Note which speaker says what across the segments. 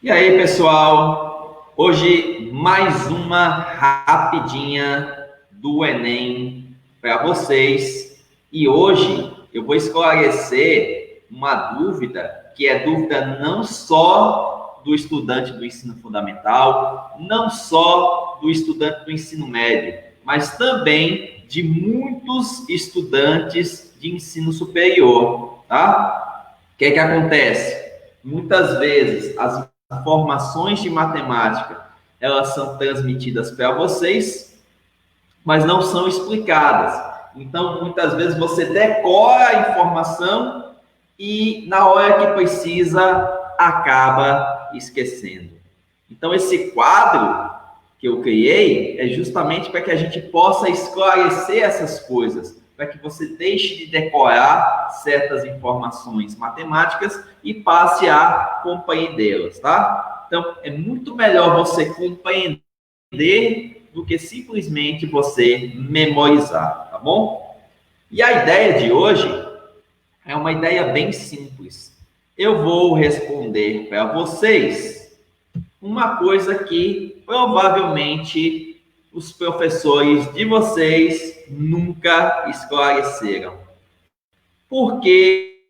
Speaker 1: E aí, pessoal? Hoje mais uma rapidinha do Enem para vocês. E hoje eu vou esclarecer uma dúvida que é dúvida não só do estudante do ensino fundamental, não só do estudante do ensino médio, mas também de muitos estudantes de ensino superior, tá? O que é que acontece? Muitas vezes as informações de matemática, elas são transmitidas para vocês, mas não são explicadas. Então, muitas vezes você decora a informação e na hora que precisa acaba esquecendo. Então, esse quadro que eu criei é justamente para que a gente possa esclarecer essas coisas, para que você deixe de decorar certas informações matemáticas e passe a compreendê-las, tá? Então, é muito melhor você compreender do que simplesmente você memorizar, tá bom? E a ideia de hoje é uma ideia bem simples. Eu vou responder para vocês uma coisa que provavelmente os professores de vocês nunca esclareceram. Por que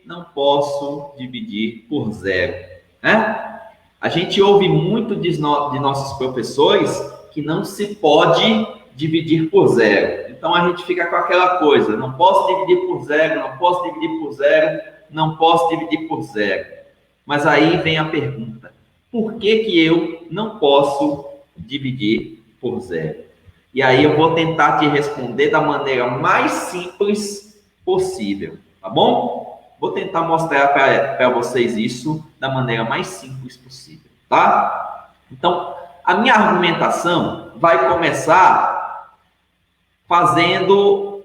Speaker 1: não posso dividir por zero? Né? A gente ouve muito de nossos professores que não se pode dividir por zero. Então a gente fica com aquela coisa, não posso dividir por zero, não posso dividir por zero, não posso dividir por zero. Mas aí vem a pergunta, por que eu não posso dividir por zero? E aí eu vou tentar te responder da maneira mais simples possível, tá bom? Vou tentar mostrar para vocês isso da maneira mais simples possível, tá? Então, a minha argumentação vai começar fazendo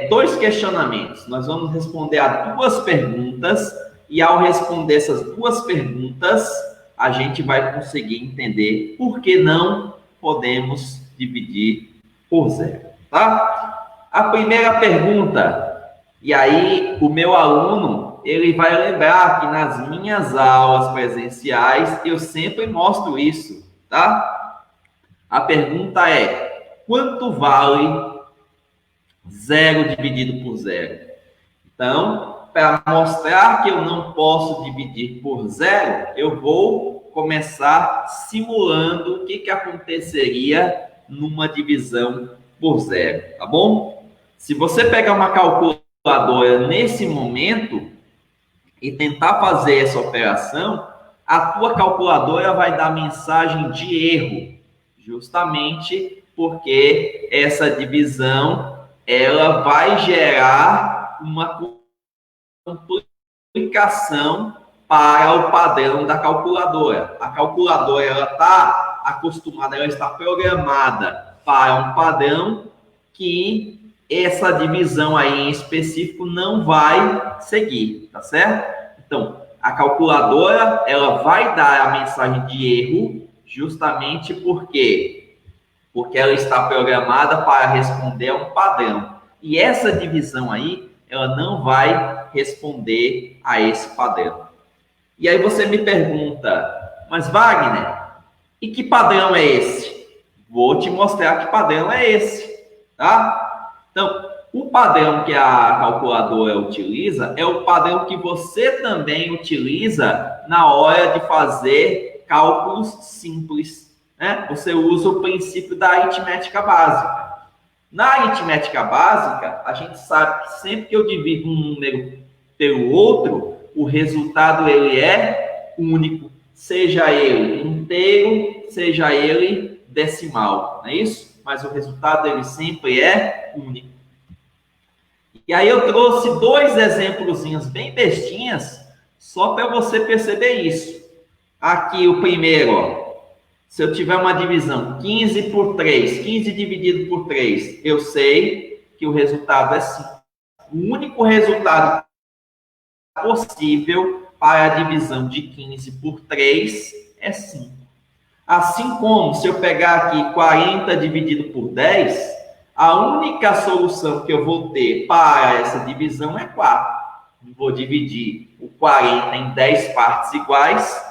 Speaker 1: dois questionamentos. Nós vamos responder a duas perguntas e ao responder essas duas perguntas, a gente vai conseguir entender por que não podemos dividir por zero, tá? A primeira pergunta, e aí o meu aluno, ele vai lembrar que nas minhas aulas presenciais eu sempre mostro isso, tá? A pergunta é, quanto vale zero dividido por zero? Então, para mostrar que eu não posso dividir por zero, eu vou começar simulando o que aconteceria numa divisão por zero, tá bom? Se você pegar uma calculadora nesse momento e tentar fazer essa operação, a tua calculadora vai dar mensagem de erro, justamente porque essa divisão ela vai gerar uma complicação para o padrão da calculadora. A calculadora ela está acostumada, ela está programada para um padrão que essa divisão aí em específico não vai seguir, tá certo? Então, a calculadora ela vai dar a mensagem de erro justamente porque ela está programada para responder a um padrão. E essa divisão aí, ela não vai responder a esse padrão. E aí você me pergunta, mas Wagner, e que padrão é esse? Vou te mostrar que padrão é esse, tá? Então, o padrão que a calculadora utiliza é o padrão que você também utiliza na hora de fazer cálculos simples, né? Você usa o princípio da aritmética básica. Na aritmética básica, a gente sabe que sempre que eu divido um número pelo outro, o resultado ele é único, seja ele inteiro, seja ele decimal, não é isso? Mas o resultado ele sempre é único. E aí eu trouxe dois exemplozinhos bem bestinhas, só para você perceber isso. Aqui o primeiro, ó. Se eu tiver uma divisão 15 por 3, 15 dividido por 3, eu sei que o resultado é 5. O único resultado possível para a divisão de 15 por 3 é 5. Assim como, se eu pegar aqui 40 dividido por 10, a única solução que eu vou ter para essa divisão é 4. Vou dividir o 40 em 10 partes iguais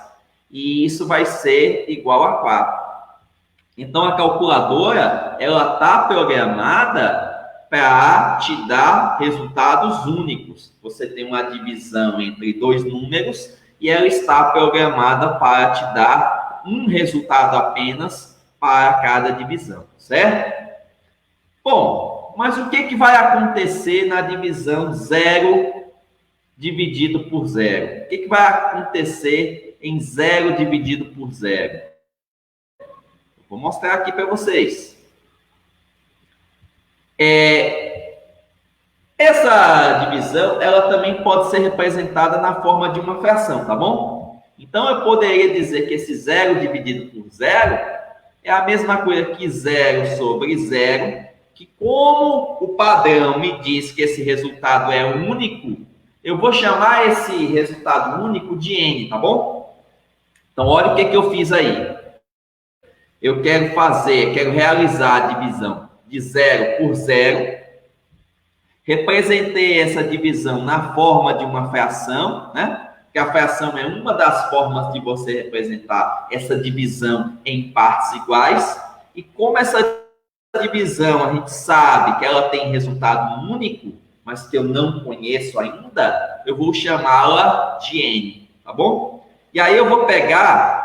Speaker 1: e isso vai ser igual a 4. Então, a calculadora, ela está programada para te dar resultados únicos. Você tem uma divisão entre dois números e ela está programada para te dar um resultado apenas para cada divisão, certo? Bom, mas o que vai acontecer na divisão 0 dividido por 0? O que vai acontecer em 0 dividido por 0? Vou mostrar aqui para vocês. Essa divisão, ela também pode ser representada na forma de uma fração, tá bom? Então, eu poderia dizer que esse 0 dividido por 0 é a mesma coisa que 0 sobre 0, que como o padrão me diz que esse resultado é único, eu vou chamar esse resultado único de n, tá bom? Então, olha o que eu fiz aí. Eu quero realizar a divisão de 0 por 0. Representei essa divisão na forma de uma fração, né? Porque a fração é uma das formas de você representar essa divisão em partes iguais. E como essa divisão a gente sabe que ela tem resultado único, mas que eu não conheço ainda, eu vou chamá-la de n, tá bom? E aí eu vou pegar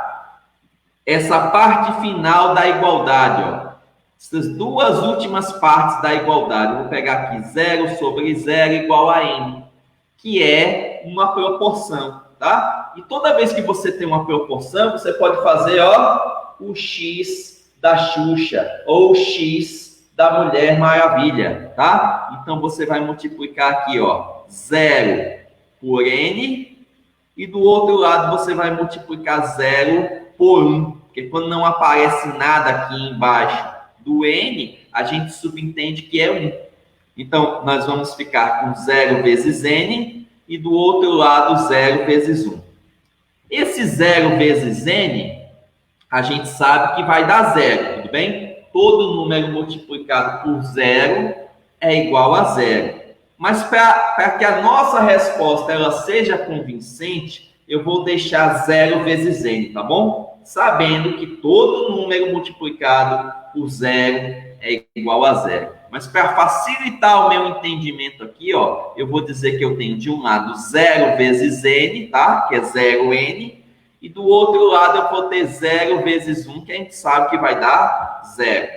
Speaker 1: essa parte final da igualdade, ó. Essas duas últimas partes da igualdade. Eu vou pegar aqui 0 sobre 0 igual a n, que é uma proporção, tá? E toda vez que você tem uma proporção, você pode fazer, ó, o x da Xuxa ou o x da Mulher Maravilha, tá? Então, você vai multiplicar aqui, ó, 0 por n, e do outro lado você vai multiplicar 0 por 1, porque quando não aparece nada aqui embaixo do n, a gente subentende que é 1. Então, nós vamos ficar com 0 vezes n e do outro lado 0 vezes 1. Esse 0 vezes n, a gente sabe que vai dar 0, tudo bem? Todo número multiplicado por 0 é igual a 0. Mas para que a nossa resposta ela seja convincente, eu vou deixar 0 vezes n, tá bom? Sabendo que todo número multiplicado por 0 é igual a 0. Mas para facilitar o meu entendimento aqui, ó, eu vou dizer que eu tenho de um lado 0 vezes n, tá? Que é 0n. E do outro lado eu vou ter 0 vezes 1, que a gente sabe que vai dar 0.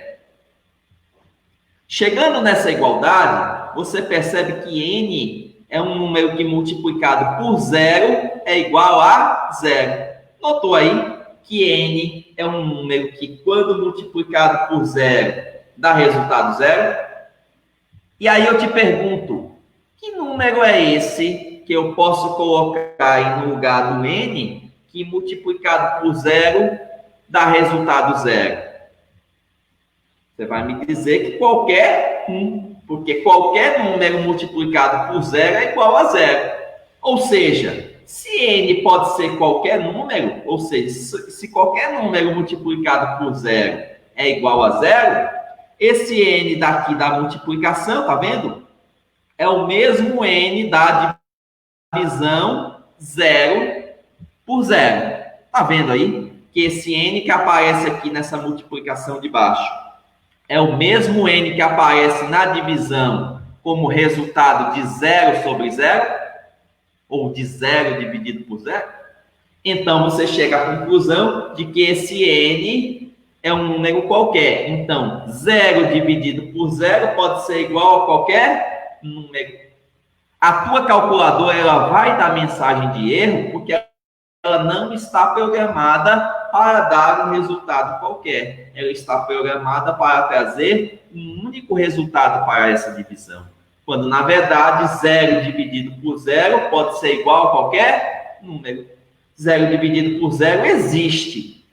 Speaker 1: Chegando nessa igualdade, você percebe que n é um número que multiplicado por 0 é igual a 0. Notou aí que n é um número que, quando multiplicado por 0, dá resultado 0? E aí eu te pergunto, que número é esse que eu posso colocar aí no lugar do n, que multiplicado por 0 dá resultado 0? Você vai me dizer que qualquer um, porque qualquer número multiplicado por 0 é igual a 0. Ou seja, se n pode ser qualquer número, ou seja, se qualquer número multiplicado por 0 é igual a 0, esse n daqui da multiplicação, tá vendo? É o mesmo n da divisão 0 por 0. Tá vendo aí? Que esse n que aparece aqui nessa multiplicação de baixo é o mesmo n que aparece na divisão como resultado de 0 sobre 0, ou de 0 dividido por 0. Então, você chega à conclusão de que esse n é um número qualquer. Então, 0 dividido por 0 pode ser igual a qualquer número. A tua calculadora ela vai dar mensagem de erro porque ela não está programada para dar um resultado qualquer. Ela está programada para trazer um único resultado para essa divisão. Quando, na verdade, 0 dividido por 0 pode ser igual a qualquer número. 0 dividido por 0 existe,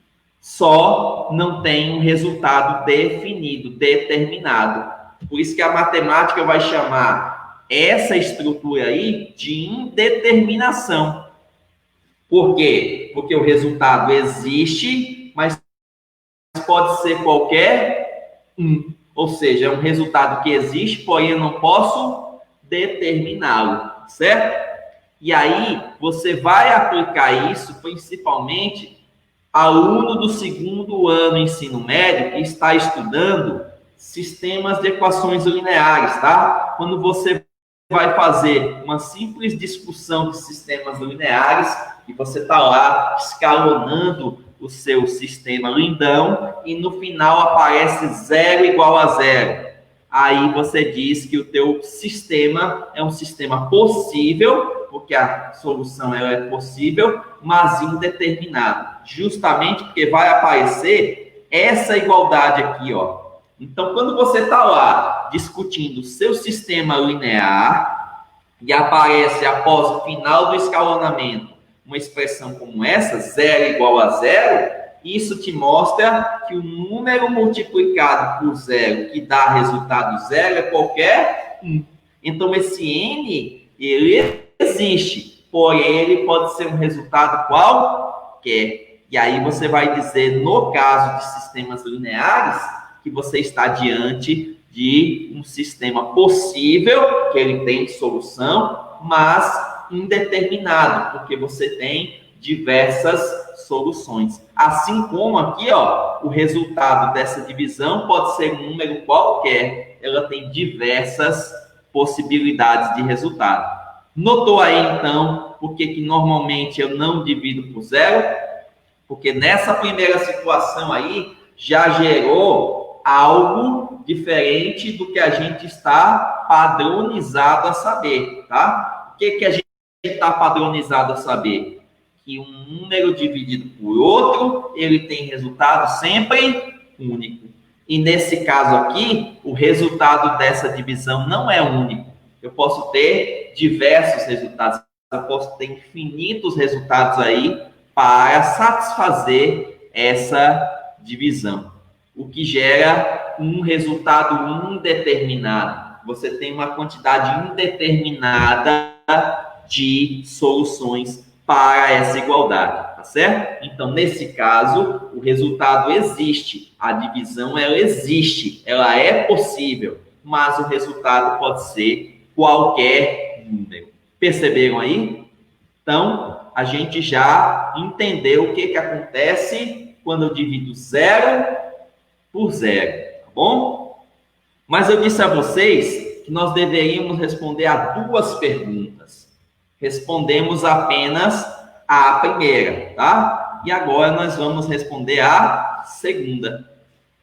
Speaker 1: só não tem um resultado definido, determinado. Por isso que a matemática vai chamar essa estrutura aí de indeterminação. Por quê? Porque o resultado existe, mas pode ser qualquer um. Ou seja, é um resultado que existe, porém eu não posso determiná-lo, certo? E aí, você vai aplicar isso principalmente aluno do segundo ano ensino médio que está estudando sistemas de equações lineares, tá? Quando você vai fazer uma simples discussão de sistemas lineares e você está lá escalonando o seu sistema lindão e no final aparece 0 igual a 0. Aí você diz que o teu sistema é um sistema possível, porque a solução ela é possível, mas indeterminado. Justamente porque vai aparecer essa igualdade aqui, ó. Então, quando você está lá discutindo o seu sistema linear e aparece após o final do escalonamento uma expressão como essa, 0 igual a 0, isso te mostra que o número multiplicado por 0 que dá resultado 0 é qualquer 1. Então, esse n, ele existe, porém ele pode ser um resultado qualquer. E aí você vai dizer, no caso de sistemas lineares, que você está diante de um sistema possível, que ele tem solução, mas indeterminado, porque você tem diversas soluções. Assim como aqui, ó, o resultado dessa divisão pode ser um número qualquer, ela tem diversas possibilidades de resultado. Notou aí, então, por que normalmente eu não divido por 0? Porque nessa primeira situação aí, já gerou algo diferente do que a gente está padronizado a saber, tá? O que a gente está padronizado a saber? Que um número dividido por outro, ele tem resultado sempre único. E nesse caso aqui, o resultado dessa divisão não é único. Eu posso ter diversos resultados, eu posso ter infinitos resultados aí para satisfazer essa divisão. O que gera um resultado indeterminado. Você tem uma quantidade indeterminada de soluções para essa igualdade, tá certo? Então, nesse caso, o resultado existe, a divisão ela existe, ela é possível, mas o resultado pode ser qualquer número. Perceberam aí? Então, a gente já entendeu o que acontece quando eu divido 0 por 0, tá bom? Mas eu disse a vocês que nós deveríamos responder a 2 perguntas. Respondemos apenas a primeira, tá? E agora nós vamos responder a segunda.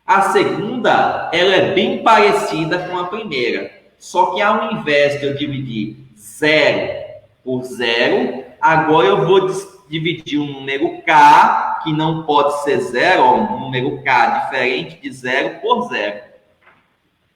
Speaker 1: A segunda, ela é bem parecida com a primeira, só que ao invés de eu dividir 0 por 0, agora eu vou dividir um número k, que não pode ser 0, ó, um número k diferente de 0 por 0.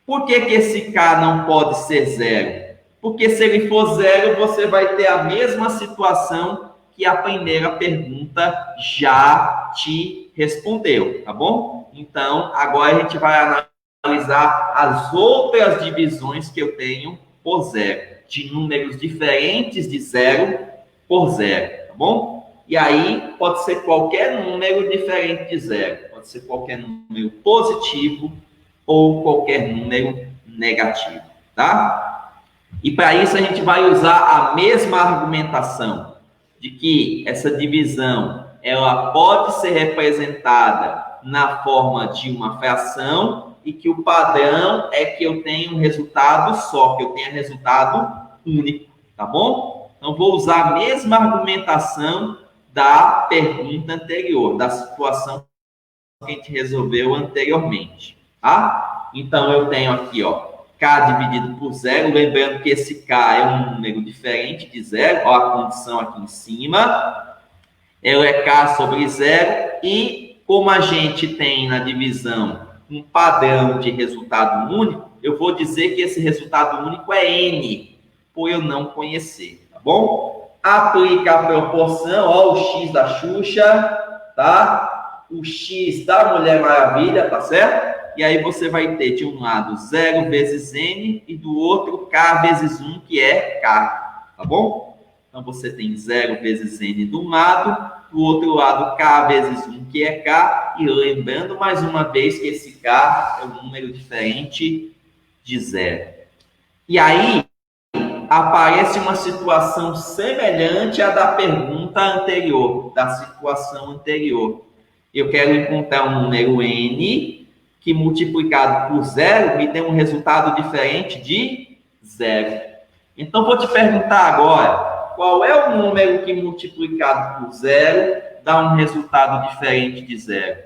Speaker 1: Por que esse k não pode ser 0? Porque se ele for 0, você vai ter a mesma situação que a primeira pergunta já te respondeu, tá bom? Então, agora a gente vai analisar as outras divisões que eu tenho por 0, de números diferentes de 0 por 0, tá bom? E aí, pode ser qualquer número diferente de 0, pode ser qualquer número positivo ou qualquer número negativo, tá? E para isso a gente vai usar a mesma argumentação de que essa divisão ela pode ser representada na forma de uma fração e que o padrão é que eu tenha um resultado só, que eu tenha resultado único, tá bom? Então vou usar a mesma argumentação da pergunta anterior, da situação que a gente resolveu anteriormente, tá? Então eu tenho aqui, ó, k dividido por 0, lembrando que esse k é um número diferente de 0, ó, a condição aqui em cima, ela é k sobre 0, e como a gente tem na divisão um padrão de resultado único, eu vou dizer que esse resultado único é n, por eu não conhecer, tá bom? Aplica a proporção, ó, o x da Xuxa, tá? O x da Mulher Maravilha, tá certo? E aí você vai ter de um lado 0 vezes n e do outro k vezes 1, que é k, tá bom? Então você tem 0 vezes n de um lado, do outro lado k vezes 1, que é k, e lembrando mais uma vez que esse k é um número diferente de 0. E aí aparece uma situação semelhante à da pergunta anterior, da situação anterior. Eu quero encontrar um número n que multiplicado por zero me dê um resultado diferente de zero. Então, vou te perguntar agora, qual é o número que multiplicado por zero dá um resultado diferente de zero?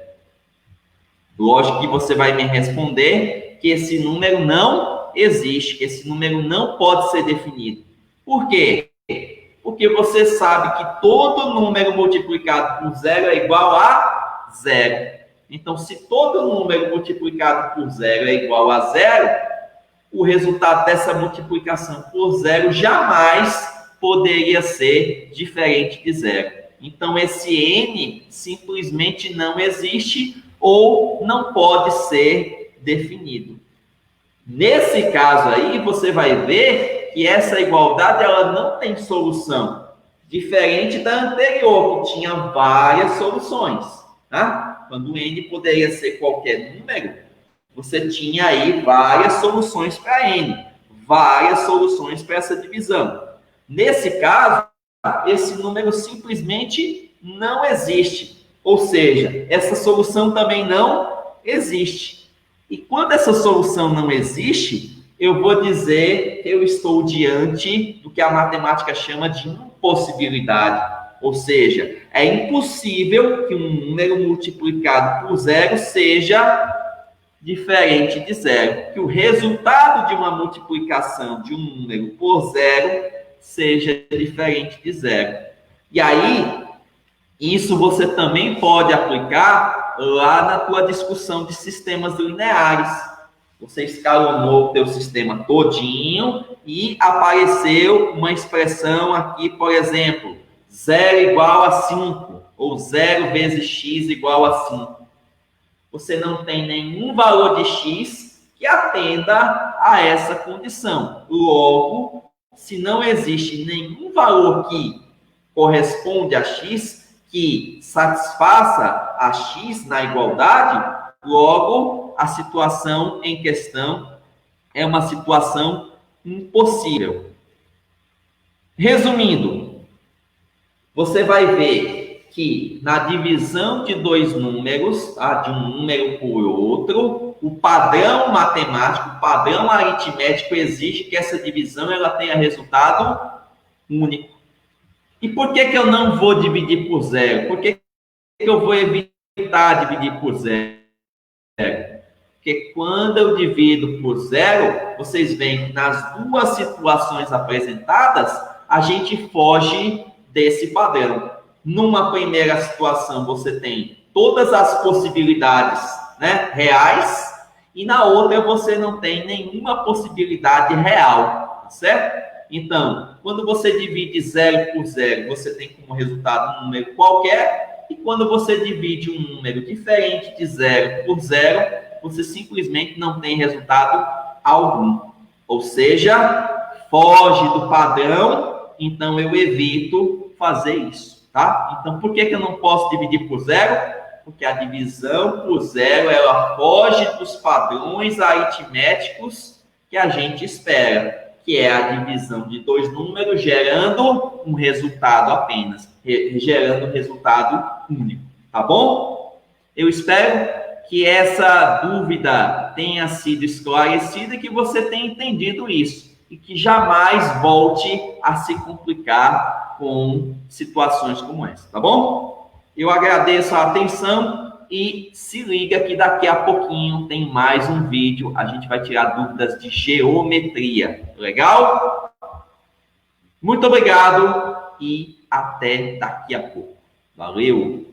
Speaker 1: Lógico que você vai me responder que esse número não existe, que esse número não pode ser definido. Por quê? Porque você sabe que todo número multiplicado por zero é igual a zero. Então, se todo número multiplicado por zero é igual a zero, o resultado dessa multiplicação por zero jamais poderia ser diferente de zero. Então, esse n simplesmente não existe ou não pode ser definido. Nesse caso aí, você vai ver que essa igualdade ela não tem solução, diferente da anterior, que tinha várias soluções. Tá? Quando o n poderia ser qualquer número, você tinha aí várias soluções para n, várias soluções para essa divisão. Nesse caso, esse número simplesmente não existe. Ou seja, essa solução também não existe. E quando essa solução não existe, eu vou dizer que eu estou diante do que a matemática chama de impossibilidade. Ou seja, é impossível que um número multiplicado por zero seja diferente de zero. Que o resultado de uma multiplicação de um número por zero seja diferente de zero. E aí, isso você também pode aplicar lá na tua discussão de sistemas lineares. Você escalonou o teu sistema todinho e apareceu uma expressão aqui, por exemplo, 0 igual a 5, ou 0 vezes x igual a 5. Você não tem nenhum valor de x que atenda a essa condição. Logo, se não existe nenhum valor que corresponde a x, que satisfaça a x na igualdade, logo a situação em questão é uma situação impossível. Resumindo, você vai ver que na divisão de dois números, de um número por outro, o padrão matemático, o padrão aritmético exige que essa divisão ela tenha resultado único. E por que eu não vou dividir por zero? Por que eu vou evitar dividir por zero? Porque quando eu divido por zero, vocês veem que nas duas situações apresentadas, a gente foge desse padrão. Numa primeira situação, você tem todas as possibilidades, né, reais, e na outra você não tem nenhuma possibilidade real, tá certo? Então, quando você divide zero por zero, você tem como resultado um número qualquer, e quando você divide um número diferente de zero por zero, você simplesmente não tem resultado algum. Ou seja, foge do padrão, então eu evito fazer isso, tá? Então, por que eu não posso dividir por zero? Porque a divisão por zero, ela foge dos padrões aritméticos que a gente espera, que é a divisão de dois números gerando um resultado apenas, gerando um resultado único, tá bom? Eu espero que essa dúvida tenha sido esclarecida e que você tenha entendido isso e que jamais volte a se complicar com situações como essa, tá bom? Eu agradeço a atenção e se liga que daqui a pouquinho tem mais um vídeo, a gente vai tirar dúvidas de geometria, legal? Muito obrigado e até daqui a pouco. Valeu!